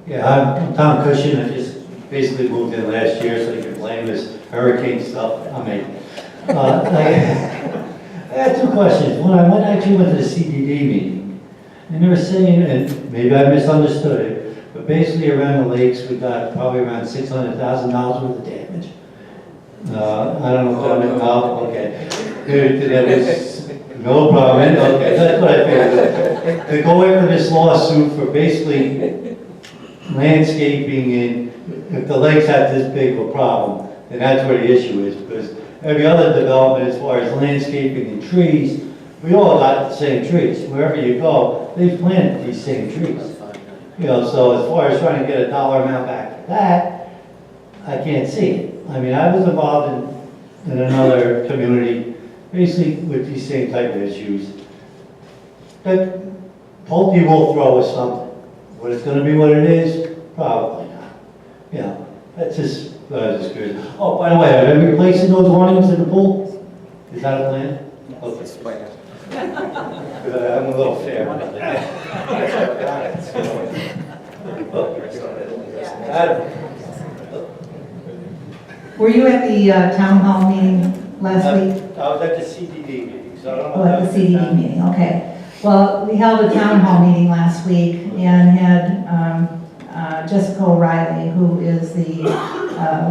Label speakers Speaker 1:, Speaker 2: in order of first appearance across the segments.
Speaker 1: Yeah, I'm Tom Cushion. I just basically moved in last year, so you can blame this hurricane stuff on me. I had two questions. One, I actually went to the CDD meeting, and they were saying, and maybe I misunderstood it, but basically around the lakes, we got probably around $600,000 worth of damage. I don't know if that, no, okay. That is no problem. Okay, that's what I figured. To go after this lawsuit for basically landscaping in, if the lakes have this big of a problem, then that's where the issue is, because every other development as far as landscaping and trees, we all got the same trees. Wherever you go, they've planted these same trees. You know, so as far as trying to get a dollar amount back for that, I can't see it. I mean, I was involved in another community, basically with these same type of issues. That Pulte will throw us something. What it's gonna be what it is, probably not. You know, that's just, I was just curious. Oh, by the way, are they replacing those awnings in the pool? Is that a plan? Okay. I'm a little fair.
Speaker 2: Were you at the town hall meeting last week?
Speaker 1: I was at the CDD meeting, so I don't know.
Speaker 2: Oh, at the CDD meeting, okay. Well, we held a town hall meeting last week and had Jessica O'Reilly, who is the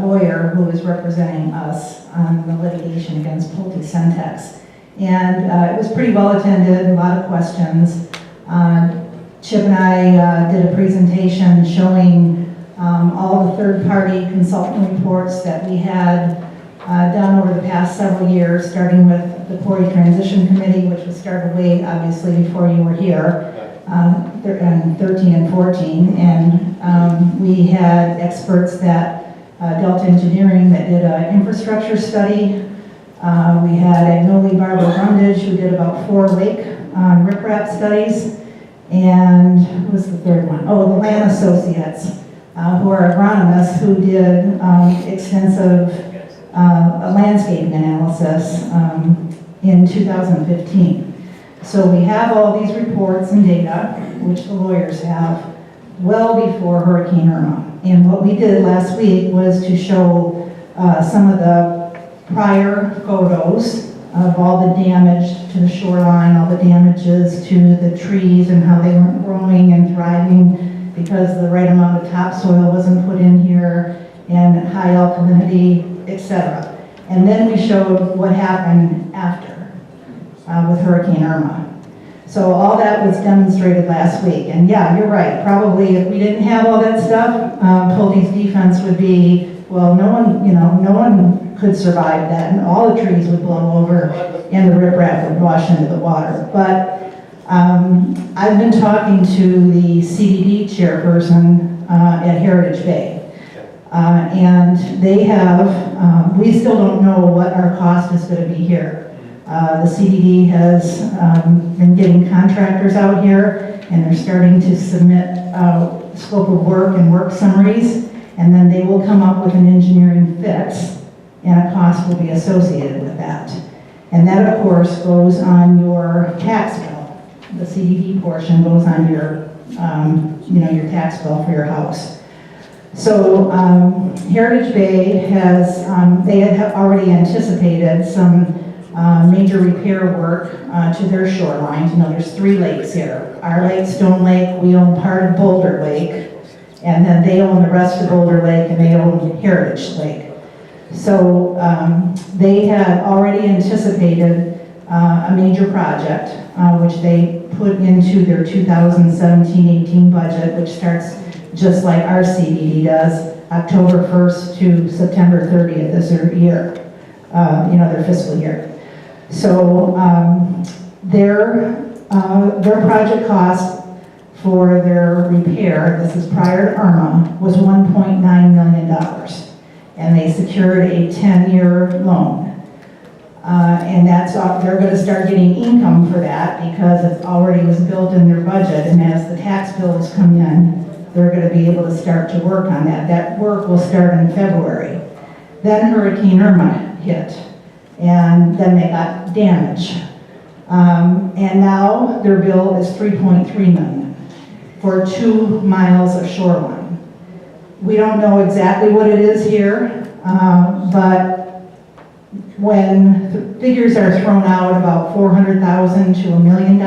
Speaker 2: lawyer who is representing us on the litigation against Pulte Centex. And it was pretty well attended, a lot of questions. Chip and I did a presentation showing all the third-party consultant reports that we had done over the past several years, starting with the Quarry Transition Committee, which was started way, obviously, before you were here, in 13 and 14. And we had experts that, Delta Engineering, that did an infrastructure study. We had Agnoli Barber Brundage, who did about 4 lake riprap studies. And who was the third one? Oh, the Land Associates, who are agronomists who did extensive landscaping analysis in 2015. So we have all these reports and data, which the lawyers have, well before Hurricane Irma. And what we did last week was to show some of the prior photos of all the damage to the shoreline, all the damages to the trees and how they weren't growing and thriving because the right amount of topsoil wasn't put in here and high alkalinity, etc. And then we showed what happened after with Hurricane Irma. So all that was demonstrated last week. And yeah, you're right. Probably if we didn't have all that stuff, Pulte's defense would be, well, no one could survive that, and all the trees would blow over and the riprap would wash into the water. But I've been talking to the CDD chairperson at Heritage Bay. And they have, we still don't know what our cost is going to be here. The CDD has been getting contractors out here, and they're starting to submit scope of work and work summaries, and then they will come up with an engineering fix, and a cost will be associated with that. And that, of course, goes on your tax bill. The CDD portion goes on your, your tax bill for your house. So Heritage Bay has, they had already anticipated some major repair work to their shorelines. You know, there's 3 lakes here. Our lake, Stone Lake, we own part of Boulder Lake, and then they own the rest of Boulder Lake, and they own Heritage Lake. So they had already anticipated a major project, which they put into their 2017-18 budget, which starts just like our CDD does, October 1st to September 30th is their year, their fiscal year. So their project cost for their repair, this is prior to Irma, was $1.9 million. And they secured a 10-year loan. And they're going to start getting income for that because it already was built in their budget. And as the tax bills come in, they're going to be able to start to work on that. That work will start in February. Then Hurricane Irma hit, and then they got damage. And now their bill is $3.3 million for 2 miles of shoreline. We don't know exactly what it is here, but when the figures are thrown out about $400,000 to $1 million,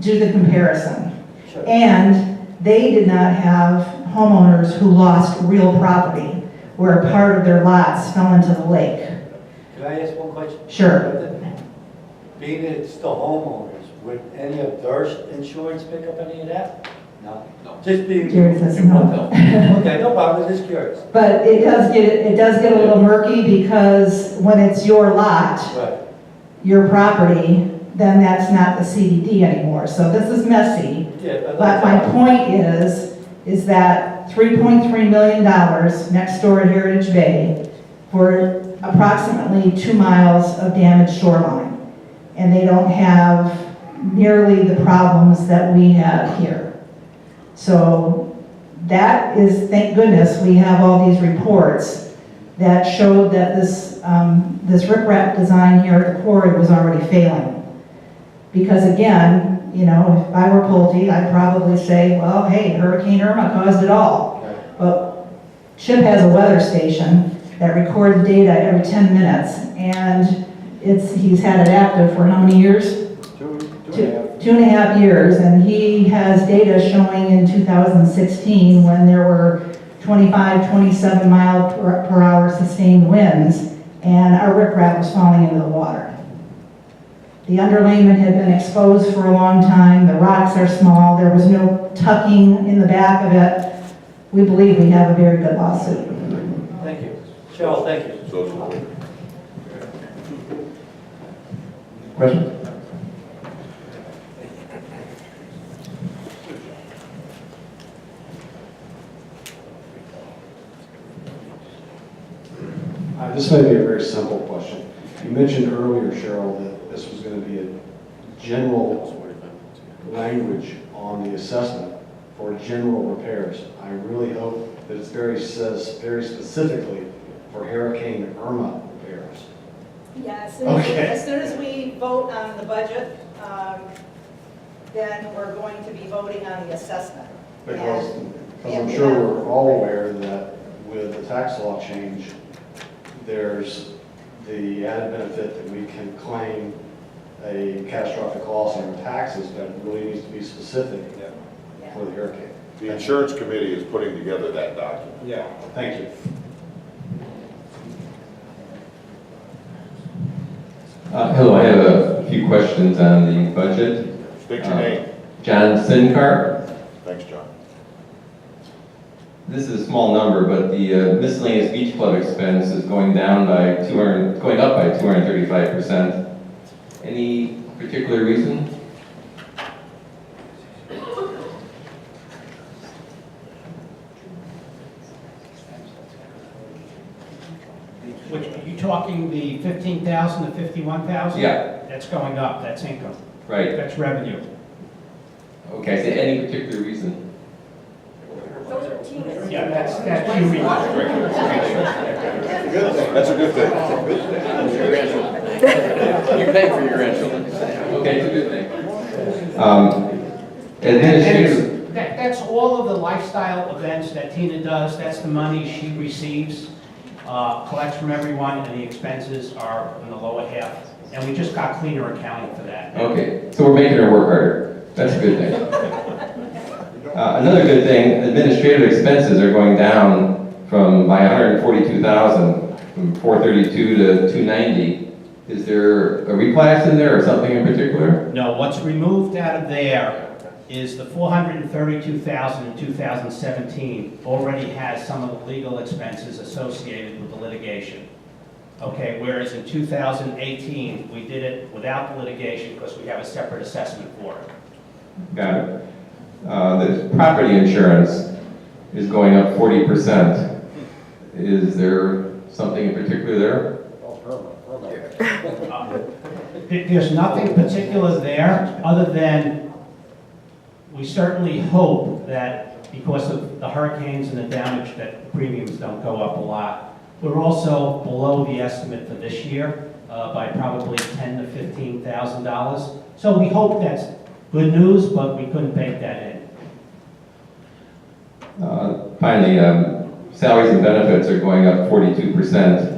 Speaker 2: do the comparison.
Speaker 3: Sure.
Speaker 2: And they did not have homeowners who lost real property where a part of their lots fell into the lake.
Speaker 3: Can I ask one question?
Speaker 2: Sure.
Speaker 3: Being that it's the homeowners, would any of their insurance pick up any of that? No? Just being.
Speaker 2: Jerry says no.
Speaker 3: Okay, no problem, I'm just curious.
Speaker 2: But it does get a little murky because when it's your lot,
Speaker 3: Right.
Speaker 2: your property, then that's not the CDD anymore. So this is messy.
Speaker 3: Yeah,
Speaker 2: But my point is that $3.3 million next door at Heritage Bay for approximately 2 miles of damaged shoreline. And they don't have nearly the problems that we have here. So that is, thank goodness, we have all these reports that showed that this riprap design here at the quarry was already failing. Because again, you know, if I were Pulte, I'd probably say, well, hey, Hurricane Irma caused it all. But Chip has a weather station that records data every 10 minutes, and he's had it active for how many years? Two and a half years, and he has data showing in 2016 when there were 25, 27 mile per hour sustained winds, and our riprap was falling into the water. The underlayment had been exposed for a long time, the rocks are small, there was no tucking in the back of it. We believe we have a very good lawsuit.
Speaker 3: Thank you. Cheryl, thank you.
Speaker 4: Question?
Speaker 5: This may be a very simple question. You mentioned earlier, Cheryl, that this was going to be a general language on the assessment for general repairs. I really hope that it says very specifically for Hurricane Irma repairs.
Speaker 2: Yeah,
Speaker 5: Okay.
Speaker 2: as soon as we vote on the budget, then we're going to be voting on the assessment.
Speaker 5: Because I'm sure we're all aware that with the tax law change, there's the added benefit that we can claim a catastrophic loss on our taxes, but it really needs to be specific for the hurricane.
Speaker 6: The insurance committee is putting together that document.
Speaker 5: Yeah. Thank you.
Speaker 7: Hello, I have a few questions on the budget.
Speaker 6: State your name.
Speaker 7: John Sincart.
Speaker 6: Thanks, John.
Speaker 7: This is a small number, but the miscellaneous beach club expense is going up by 235%. Any particular reason?
Speaker 8: Which, are you talking the 15,000 to 51,000?
Speaker 7: Yeah.
Speaker 8: That's going up, that's income,
Speaker 7: Right.
Speaker 8: that's revenue.
Speaker 7: Okay, so any particular reason?
Speaker 8: Yeah, that's you read.
Speaker 6: That's a good thing.
Speaker 9: You pay for your grandchildren.
Speaker 7: Okay, it's a good thing. Administrative,
Speaker 8: That's all of the lifestyle events that Tina does, that's the money she receives, collects from everyone, and the expenses are in the lower half. And we just got cleaner accounting for that.
Speaker 7: okay, so we're making her work harder. That's a good thing. Another good thing, administrative expenses are going down by 142,000, from 432 to 290. Is there a reclass in there or something in particular?
Speaker 8: No, what's removed out of there is the 432,000 in 2017 already has some of the legal expenses associated with the litigation. Okay, whereas in 2018, we did it without the litigation because we have a separate assessment for it.
Speaker 7: Got it. The property insurance is going up 40%. Is there something in particular there?
Speaker 8: There's nothing particular there, other than we certainly hope that because of the hurricanes and the damage, that premiums don't go up a lot. We're also below the estimate for this year by probably $10,000 to $15,000. So we hope that's good news, but we couldn't bake that in.
Speaker 7: finally, salaries and benefits are going up 42%.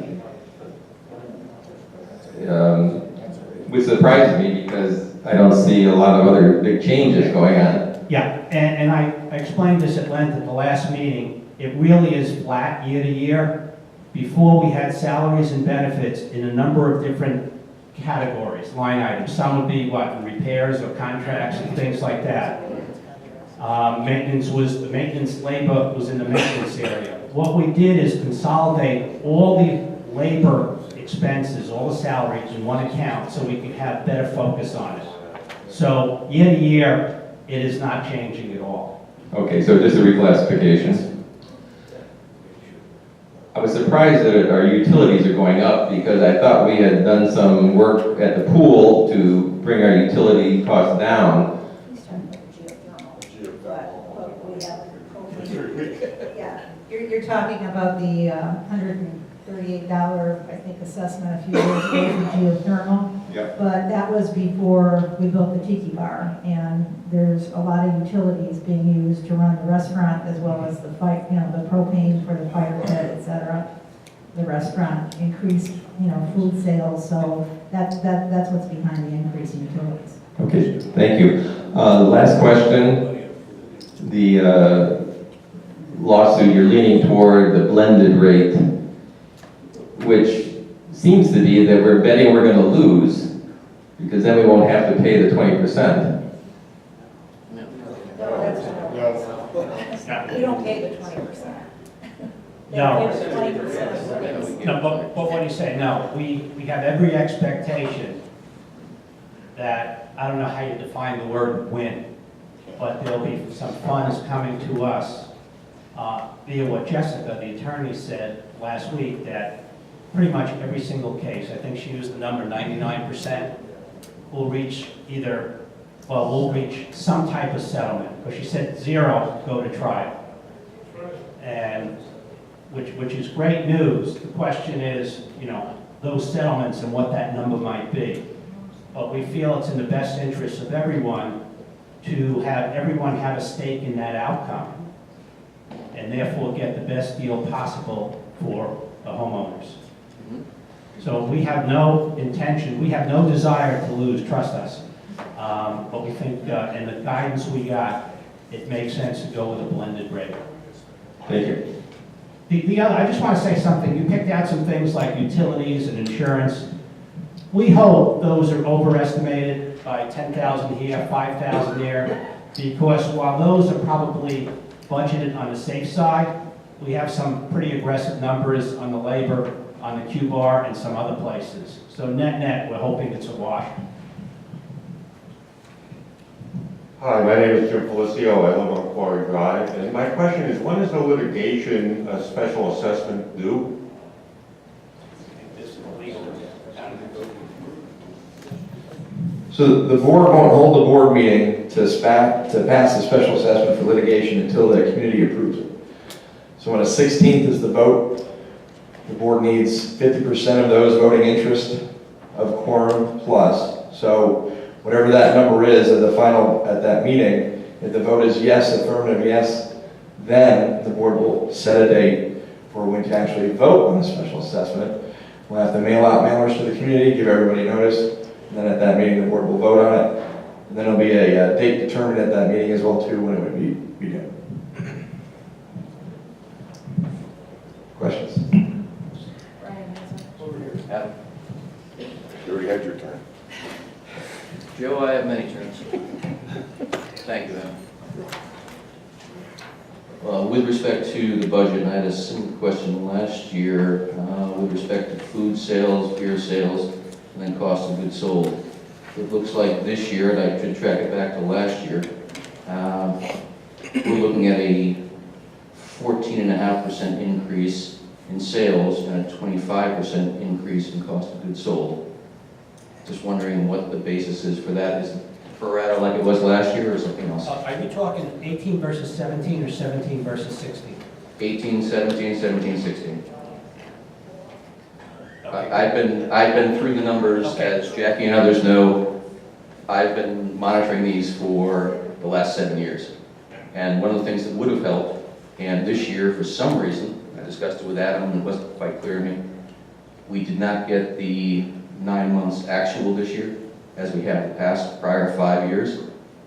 Speaker 7: Which surprises me because I don't see a lot of other big changes going on.
Speaker 8: Yeah, and I explained this at length at the last meeting. It really is flat year to year. Before, we had salaries and benefits in a number of different categories, line items. Some would be what, repairs or contracts and things like that. Maintenance labor was in the maintenance area. What we did is consolidate all the labor expenses, all the salaries in one account so we could have better focus on it. So year to year, it is not changing at all.
Speaker 7: Okay, so just a reclassification. I was surprised that our utilities are going up because I thought we had done some work at the pool to bring our utility costs down.
Speaker 2: Yeah, you're talking about the $138, I think, assessment a few years ago for geothermal.
Speaker 6: Yep.
Speaker 2: But that was before we built the Tiki Bar, and there's a lot of utilities being used to run the restaurant as well as the fire, the propane for the fire pit, et cetera. The restaurant increased, food sales, so that's what's behind the increase in utilities.
Speaker 7: Okay, thank you. Last question. The lawsuit, you're leaning toward the blended rate, which seems to be that we're betting we're going to lose because then we won't have to pay the 20%.
Speaker 2: We don't pay the 20%.
Speaker 8: No.
Speaker 2: They pay the 20%.
Speaker 8: No, but what do you say? No, we have every expectation that, I don't know how you define the word win, but there'll be some funds coming to us via what Jessica, the attorney, said last week, that pretty much every single case, I think she used the number 99%, will reach we'll reach some type of settlement. But she said 0, go to trial. And which is great news. The question is, those settlements and what that number might be. But we feel it's in the best interest of everyone to have everyone have a stake in that outcome and therefore get the best deal possible for the homeowners. So we have no intention, we have no desire to lose, trust us. But we think, in the guidance we got, it makes sense to go with a blended rate.
Speaker 7: Thank you.
Speaker 8: The other, I just want to say something. You picked out some things like utilities and insurance. We hope those are overestimated by 10,000 here, 5,000 there, because while those are probably budgeted on the safe side, we have some pretty aggressive numbers on the labor, on the Q-bar, and some other places. So net-net, we're hoping it's a wash.
Speaker 4: Hi, my name is Jim Felicio. I live on Quarry Drive. And my question is, when is the litigation special assessment due?
Speaker 9: So the board won't hold a board meeting to pass the special assessment for litigation until the community approves it. So when a 16th is the vote, the board needs 50% of those voting interest of quorum plus. So whatever that number is at that meeting, if the vote is yes, affirmative yes, then the board will set a date for when to actually vote on the special assessment. We'll have to mail out mailers to the community, give everybody notice, and then at that meeting, the board will vote on it. And then there'll be a date determined at that meeting as well, too, when it would be due. Questions?
Speaker 6: You already had your turn.
Speaker 9: Joe, I have many turns. Thank you, Adam. With respect to the budget, I had a similar question last year with respect to food sales, beer sales, and then cost of goods sold. It looks like this year, and I should track it back to last year, we're looking at a 14.5% increase in sales and a 25% increase in cost of goods sold. Just wondering what the basis is for that. Is it pro rata like it was last year or something else?
Speaker 8: Are you talking 18 versus 17 or 17 versus 16?
Speaker 9: 18, 17, 17, 16. I've been through the numbers, as Jackie and others know. I've been monitoring these for the last 7 years. And one of the things that would have helped
Speaker 7: And this year, for some reason, I discussed it with Adam and it wasn't quite clear to me, we did not get the 9 months actual this year, as we have the past prior 5 years,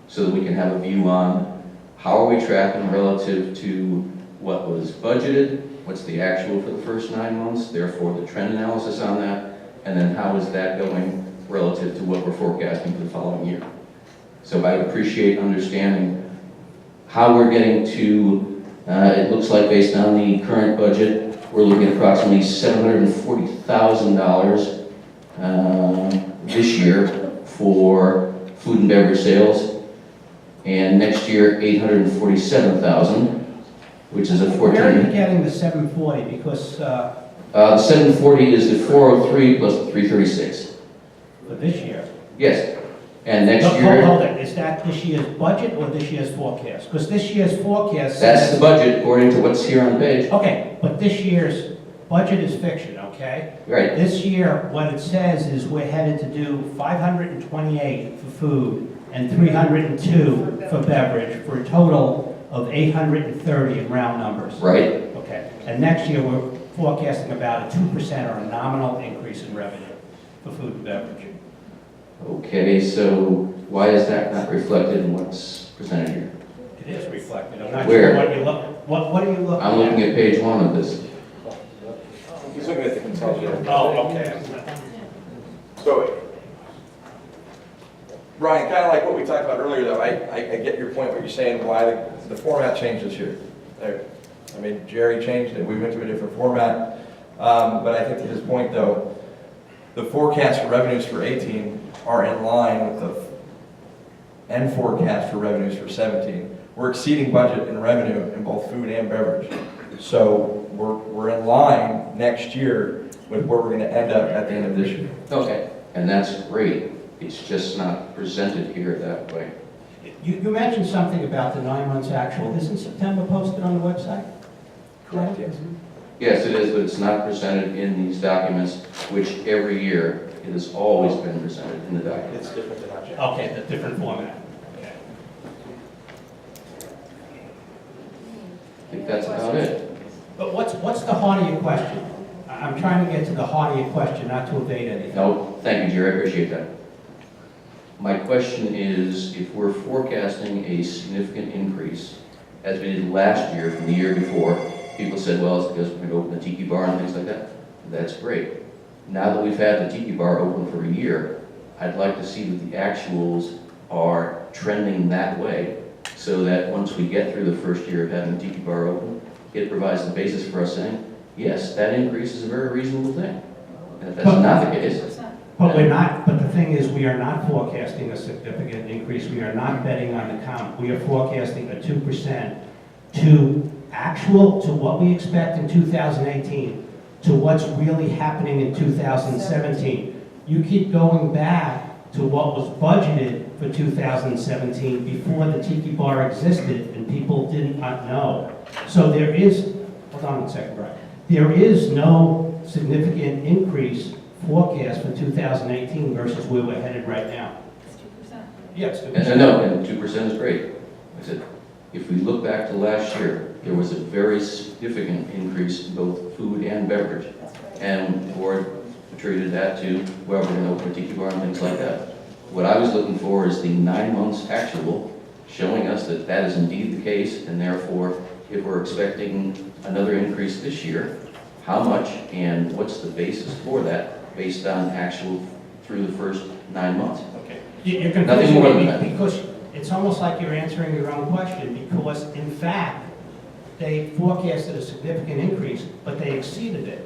Speaker 7: so that we can have a view on how are we tracking relative to what was budgeted, what's the actual for the first 9 months, therefore the trend analysis on that, and then how is that going relative to what we're forecasting for the following year. So I would appreciate understanding how we're getting to, it looks like based on the current budget, we're looking at approximately $740,000 this year for food and beverage sales, and next year $847,000, which is a 14.
Speaker 8: Where are you getting the 740? Because
Speaker 7: The 740 is the 403 plus the 336.
Speaker 8: for this year.
Speaker 7: Yes, and next
Speaker 8: Hold
Speaker 7: year,
Speaker 8: it, is that this year's budget or this year's forecast? Because this year's forecast
Speaker 7: that's
Speaker 8: says...
Speaker 7: the budget according to what's here on the page.
Speaker 8: Okay, but this year's budget is fiction, okay?
Speaker 7: Right,
Speaker 8: This year, what it says is we're headed to do 528 for food and 302 for beverage, for a total of 830 in round numbers.
Speaker 7: right.
Speaker 8: Okay, and next year, we're forecasting about a 2% or a nominal increase in revenue for food and beverage.
Speaker 7: Okay, so why is that not reflected in what's presented here?
Speaker 8: It is reflected, I'm not
Speaker 7: Where?
Speaker 8: sure what you look, what are you looking at?
Speaker 7: I'm looking at page 1 of this.
Speaker 9: He's looking at the consolidated.
Speaker 8: Oh, okay.
Speaker 9: So, Brian, kind of like what we talked about earlier, though, I get your point, what you're saying, why the format changed this year. I mean, Jerry changed it, we went to a different format, but I think to his point, though, the forecast for revenues for 18 are in line with the end forecast for revenues for 17. We're exceeding budget in revenue in both food and beverage. So we're in line next year with where we're going to end up at the end of this year.
Speaker 7: Okay, and that's great. It's just not presented here that way.
Speaker 8: You mentioned something about the 9 months actual. Isn't September posted on the website?
Speaker 9: Correct, yes.
Speaker 7: Yes, it is, but it's not presented in these documents, which every year it has always been presented in the documents.
Speaker 9: It's different than our check.
Speaker 8: Okay, the different format. Okay.
Speaker 7: I think that's about it.
Speaker 8: But what's the heart of your question? I'm trying to get to the heart of your question, not to evade anything.
Speaker 7: No, thank you, Jerry, I appreciate that. My question is, if we're forecasting a significant increase, as we did last year from the year before, people said, well, it's because we're going to open the tiki bar and things like that. That's great. Now that we've had the tiki bar open for a year, I'd like to see that the actuals are trending that way, so that once we get through the first year of having the tiki bar open, it provides the basis for us saying, yes, that increase is a very reasonable thing. And if that's not the case,
Speaker 8: But we're not, but the thing is, we are not forecasting a significant increase. We are not betting on the count. We are forecasting a 2% to actual, to what we expect in 2018, to what's really happening in 2017. You keep going back to what was budgeted for 2017 before the tiki bar existed and people did not know. So there is, hold on one second, Brian. There is no significant increase forecast for 2018 versus where we're headed right now.
Speaker 2: It's 2%.
Speaker 8: Yes.
Speaker 7: and no, and 2% is great. I said, if we look back to last year, there was a very significant increase in both food and beverage. And the board attributed that to, well, we're going to open a tiki bar and things like that. What I was looking for is the 9 months actual, showing us that that is indeed the case, and therefore, if we're expecting another increase this year, how much and what's the basis for that based on actual through the first 9 months?
Speaker 8: Okay. You're
Speaker 7: Nothing
Speaker 8: confusing
Speaker 7: more than
Speaker 8: me
Speaker 7: that.
Speaker 8: because it's almost like you're answering your own question, because in fact, they forecasted a significant increase, but they exceeded it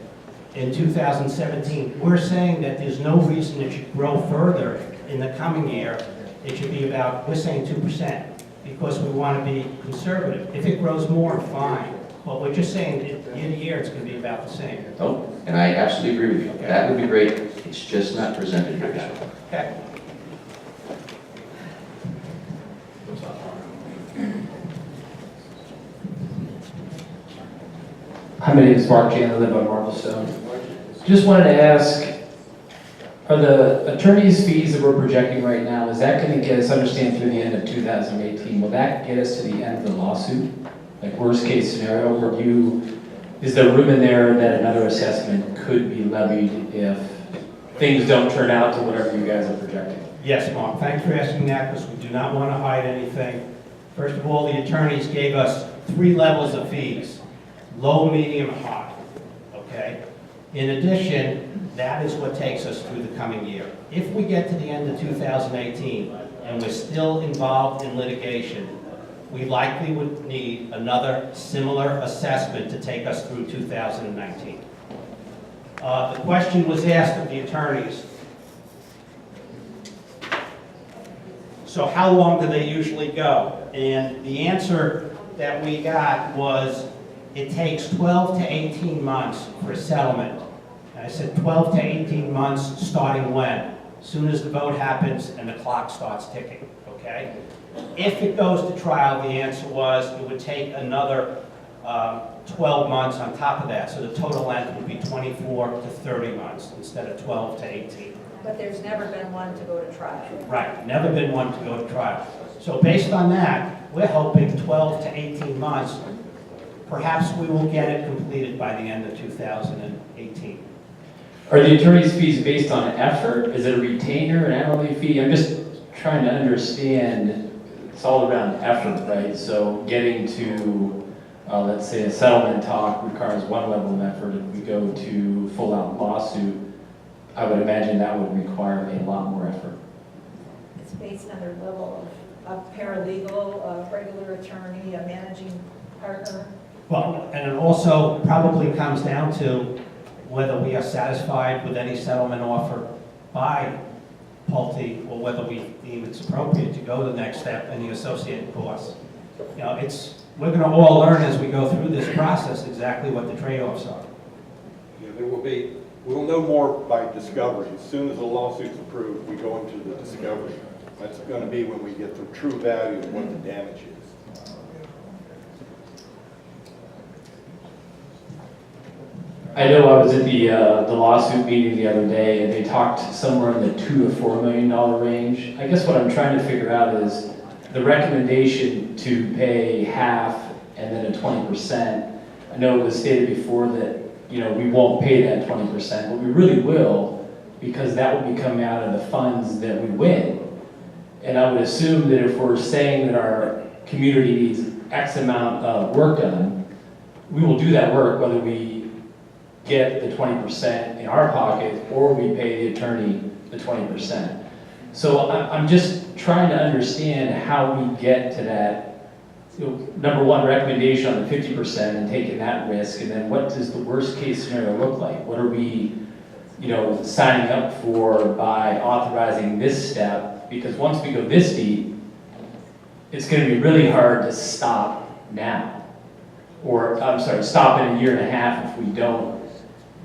Speaker 8: in 2017. We're saying that there's no reason it should grow further in the coming year. It should be about, we're saying 2%, because we want to be conservative. If it grows more, fine. But we're just saying that year to year, it's going to be about the same.
Speaker 7: Oh, and I absolutely agree with you. That would be great. It's just not presented here.
Speaker 8: Okay.
Speaker 10: Hi, my name is Mark Jan, I live on Marblestone. Just wanted to ask, are the attorney's fees that we're projecting right now, is that going to get us, understand through the end of 2018, will that get us to the end of the lawsuit? Like worst case scenario, is there room in there that another assessment could be levied if things don't turn out to whatever you guys are projecting?
Speaker 8: Yes, Mark, thanks for asking that, because we do not want to hide anything. First of all, the attorneys gave us 3 levels of fees, low, medium, high, okay? In addition, that is what takes us through the coming year. If we get to the end of 2018 and we're still involved in litigation, we likely would need another similar assessment to take us through 2019. The question was asked of the attorneys, so how long do they usually go? And the answer that we got was, it takes 12 to 18 months for a settlement. And I said 12 to 18 months starting when? As soon as the vote happens and the clock starts ticking, okay? If it goes to trial, the answer was it would take another 12 months on top of that. So the total length would be 24 to 30 months instead of 12 to 18.
Speaker 11: But there's never been one to go to trial.
Speaker 8: Right, never been one to go to trial. So based on that, we're hoping 12 to 18 months. Perhaps we will get it completed by the end of 2018.
Speaker 10: Are the attorney's fees based on effort? Is it a retainer, an hourly fee? I'm just trying to understand, it's all around effort, right? So getting to, let's say a settlement talk requires one level of effort. If we go to full-out lawsuit, I would imagine that would require a lot more effort.
Speaker 11: It's based on their level of paralegal, a regular attorney, a managing partner.
Speaker 8: Well, and it also probably comes down to whether we are satisfied with any settlement offer by Pulte, or whether we deem it's appropriate to go to the next step and the associated costs. You know, we're going to all learn as we go through this process exactly what the trade-offs are.
Speaker 6: Yeah, we'll know more by discovery. As soon as the lawsuit's approved, we go into the discovery. That's going to be when we get the true value of what the damage is.
Speaker 10: I know I was at the lawsuit meeting the other day, and they talked somewhere in the $2 to $4 million range. I guess what I'm trying to figure out is the recommendation to pay half and then a 20%. I know it was stated before that, you know, we won't pay that 20%, but we really will, because that will be coming out of the funds that we win. And I would assume that if we're saying that our community needs X amount of work done, we will do that work whether we get the 20% in our pocket or we pay the attorney the 20%. So I'm just trying to understand how we get to that, you know, number one, recommendation on the 50% and taking that risk, and then what does the worst case scenario look like? What are we, you know, signing up for by authorizing this step? Because once we go this deep, it's going to be really hard to stop now. Or, I'm sorry, stop in a year and a half if we don't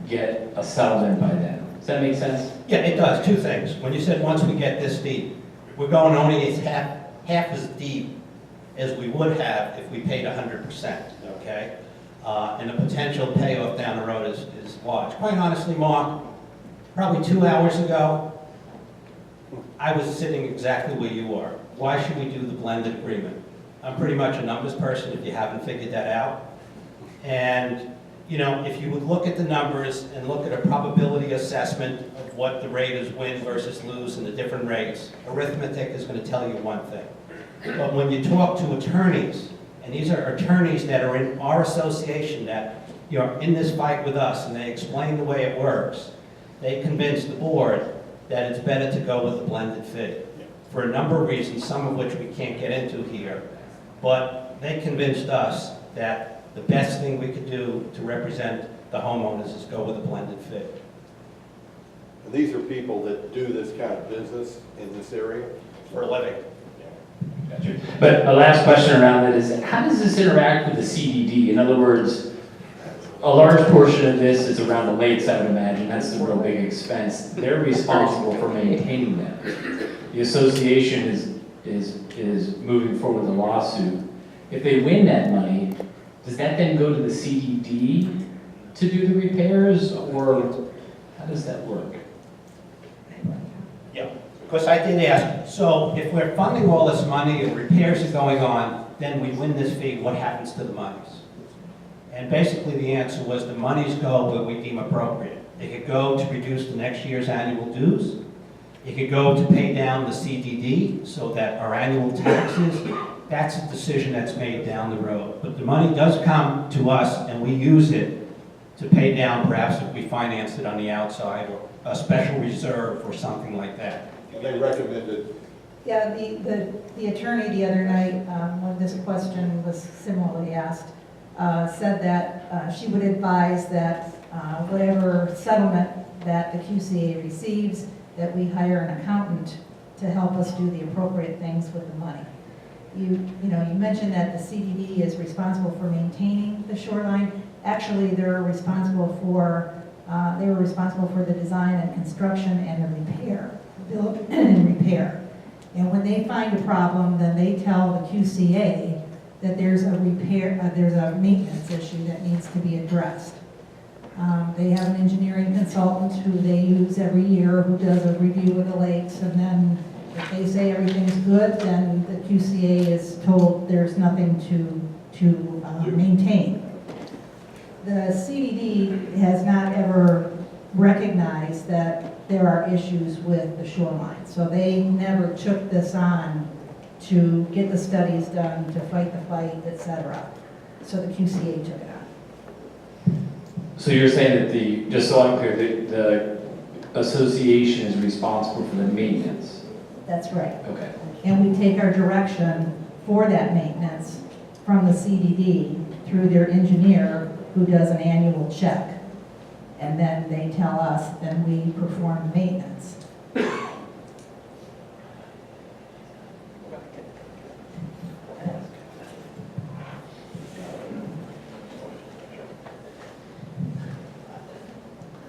Speaker 10: get a settlement by then. Does that make sense?
Speaker 8: Yeah, it does. 2 things. When you said once we get this deep, we're going only half as deep as we would have if we paid 100%, okay? And the potential payoff down the road is large. Quite honestly, Mark, probably 2 hours ago, I was sitting exactly where you are. Why should we do the blended agreement? I'm pretty much a numbers person if you haven't figured that out. And you know, if you would look at the numbers and look at a probability assessment of what the rate is win versus lose and the different rates, arithmetic is going to tell you one thing. But when you talk to attorneys, and these are attorneys that are in our association that, you know, in this fight with us, and they explain the way it works, they convince the board that it's better to go with the blended fee for a number of reasons, some of which we can't get into here. But they convinced us that the best thing we could do to represent the homeowners is go with a blended fee.
Speaker 6: And these are people that do this kind of business in this area.
Speaker 8: For a living.
Speaker 10: Gotcha. But a last question around that is, how does this interact with the CDD? In other words, a large portion of this is around the lakes, I would imagine. That's the real big expense. They're responsible for maintaining them. The association is moving forward with a lawsuit. If they win that money, does that then go to the CDD to do the repairs, or how does that work?
Speaker 8: Yeah, because I did ask, so if we're funding all this money and repairs are going on, then we win this fee, what happens to the monies? And basically, the answer was the monies go where we deem appropriate. It could go to reduce the next year's annual dues. It could go to pay down the CDD so that our annual taxes, that's a decision that's made down the road. But the money does come to us and we use it to pay down, perhaps if we finance it on the outside, or a special reserve or something like that.
Speaker 6: And they recommended,
Speaker 2: Yeah, the attorney the other night, when this question was similarly asked, said that she would advise that whatever settlement that the QCA receives, that we hire an accountant to help us do the appropriate things with the money. You mentioned that the CDD is responsible for maintaining the shoreline. Actually, they were responsible for the design and construction and the repair, build and repair. And when they find a problem, then they tell the QCA that there's a maintenance issue that needs to be addressed. They have an engineering consultant who they use every year who does a review of the lakes, and then if they say everything's good, then the QCA is told there's nothing to maintain. The CDD has not ever recognized that there are issues with the shoreline, so they never took this on to get the studies done, to fight the fight, etc. So the QCA took it on.
Speaker 10: So you're saying that just so I'm clear, the association is responsible for the maintenance?
Speaker 2: That's right.
Speaker 10: Okay.
Speaker 2: And we take our direction for that maintenance from the CDD through their engineer who does an annual check. And then they tell us, then we perform the maintenance.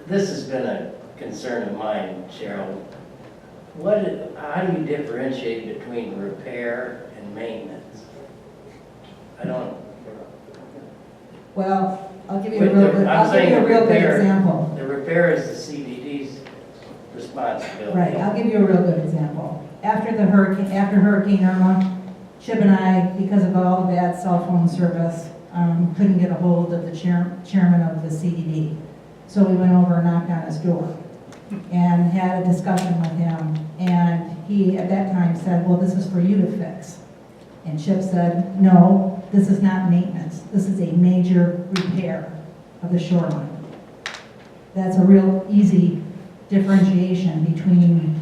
Speaker 12: This has been a concern of mine, Cheryl. How do you differentiate between repair and maintenance? I don't.
Speaker 2: Well, I'll give you a real good example.
Speaker 12: The repair is the CDD's responsibility.
Speaker 2: Right, I'll give you a real good example. After Hurricane Irma, Chip and I, because of all the bad cell phone service, couldn't get a hold of the chairman of the CDD. So we went over and knocked on his door and had a discussion with him. And he, at that time, said, well, this is for you to fix. And Chip said, no, this is not maintenance. This is a major repair of the shoreline. That's a real easy differentiation between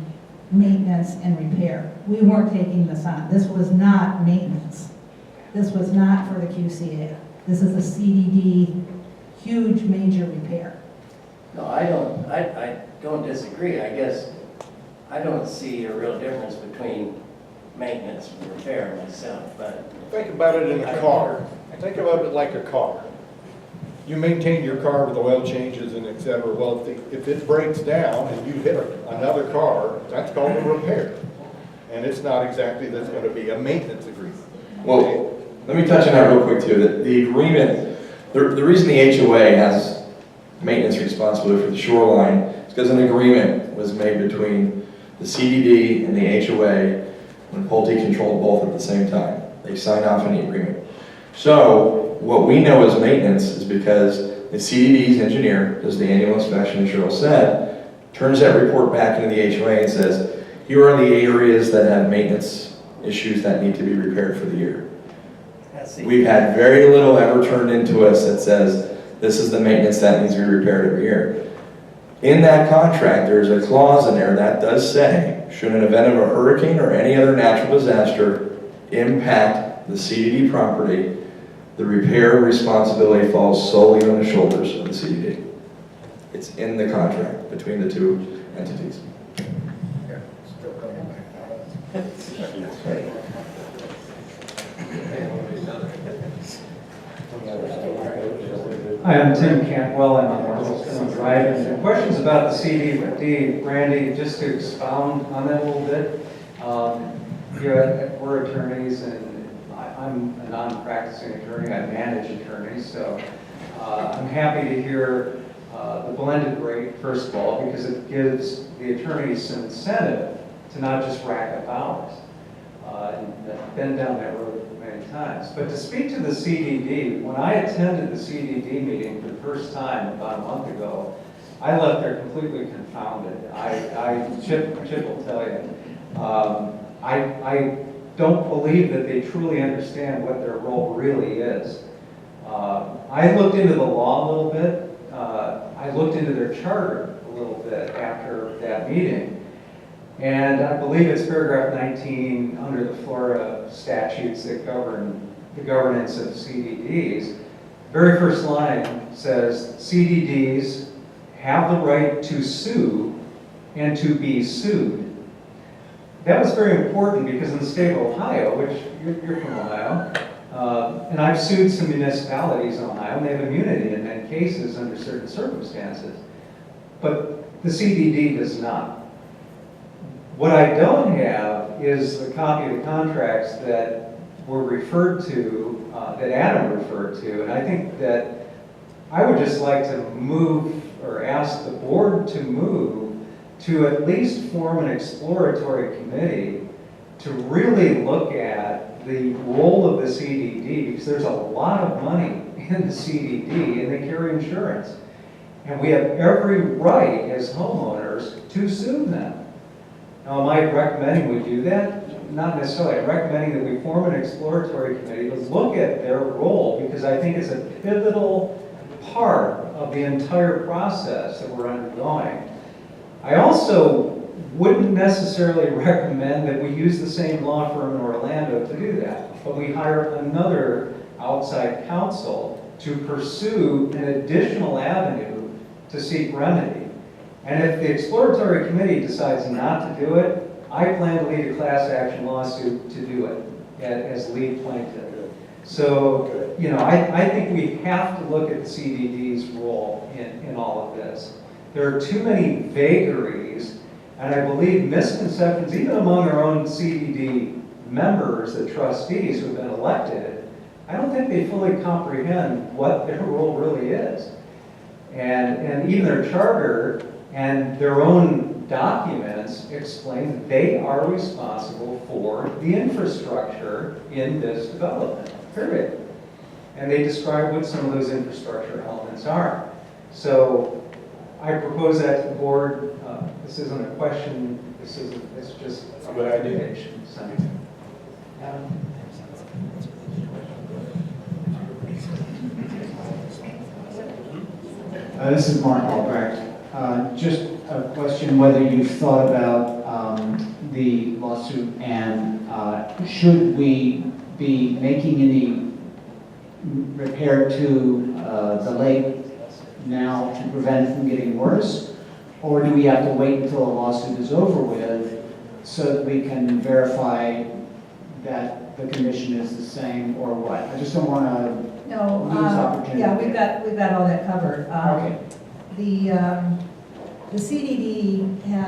Speaker 2: maintenance and repair. We weren't taking this on. This was not maintenance. This was not for the QCA. This is a CDD, huge major repair.
Speaker 12: No, I don't disagree. I guess I don't see a real difference between maintenance and repair myself, but.
Speaker 6: think about it in a car. Think about it like a car. You maintain your car with oil changes and et cetera. Well, if it breaks down and you hit another car, that's called a repair. And it's not exactly that's going to be a maintenance agreement.
Speaker 9: Well, let me touch on that real quick too. That the agreement, the reason the HOA has maintenance responsibility for the shoreline is because an agreement was made between the CDD and the HOA when Pulte controlled both at the same time. They signed off on the agreement. So what we know as maintenance is because the CDD's engineer does the annual inspection, as Cheryl said, turns that report back into the HOA and says, here are the areas that have maintenance issues that need to be repaired for the year. We've had very little ever turned into us that says, this is the maintenance that needs to be repaired every year. In that contract, there's a clause in there that does say, should an event of a hurricane or any other natural disaster impact the CDD property, the repair responsibility falls solely on the shoulders of the CDD. It's in the contract between the two entities.
Speaker 13: Hi, I'm Tim Cantwell. I'm on Northwest Drive. And the question's about the CDD. Randy, just to expound on that a little bit. We're attorneys, and I'm a non-practicing attorney. I manage attorneys, so I'm happy to hear the blended rate, first of all, because it gives the attorneys some incentive to not just rack up hours. And I've been down that road many many times. But to speak to the CDD, when I attended the CDD meeting for the first time about a month ago, I left there completely confounded. Chip will tell you. I don't believe that they truly understand what their role really is. I looked into the law a little bit. I looked into their charter a little bit after that meeting. And I believe it's paragraph 19 under the Florida statutes that govern the governance of CDDs. Very first line says, CDDs have the right to sue and to be sued. That was very important because in the state of Ohio, which you're from Ohio, and I've sued some municipalities in Ohio, and they have immunity in many cases under certain circumstances. But the CDD does not. What I don't have is the copy of the contracts that were referred to, that Adam referred to, and I think that I would just like to move, or ask the board to move, to at least form an exploratory committee to really look at the role of the CDD, because there's a lot of money in the CDD, and they carry insurance. And we have every right as homeowners to sue them. Now, am I recommending we do that? Not necessarily. I'm recommending that we form an exploratory committee to look at their role, because I think it's a pivotal part of the entire process that we're undergoing. I also wouldn't necessarily recommend that we use the same law firm in Orlando to do that, but we hire another outside counsel to pursue an additional avenue to seek remedy. And if the exploratory committee decides not to do it, I plan to lead a class action lawsuit to do it as lead plaintiff. So, you know, I think we have to look at the CDD's role in all of this. There are too many vagaries, and I believe misconceptions, even among our own CDD members, the trustees who have been elected. I don't think they fully comprehend what their role really is. And even their charter and their own documents explain that they are responsible for the infrastructure in this development, period. And they describe what some of those infrastructure elements are. So I propose that to the board. This isn't a question, it's just a recommendation. So,
Speaker 14: this is Mark Albrecht. Just a question whether you've thought about the lawsuit and should we be making any repair to the lake now to prevent it from getting worse? Or do we have to wait until a lawsuit is over with so that we can verify that the condition is the same or what? I just don't want to lose opportunity.
Speaker 11: Yeah, we've got all that covered.
Speaker 14: Okay.
Speaker 11: The CDD has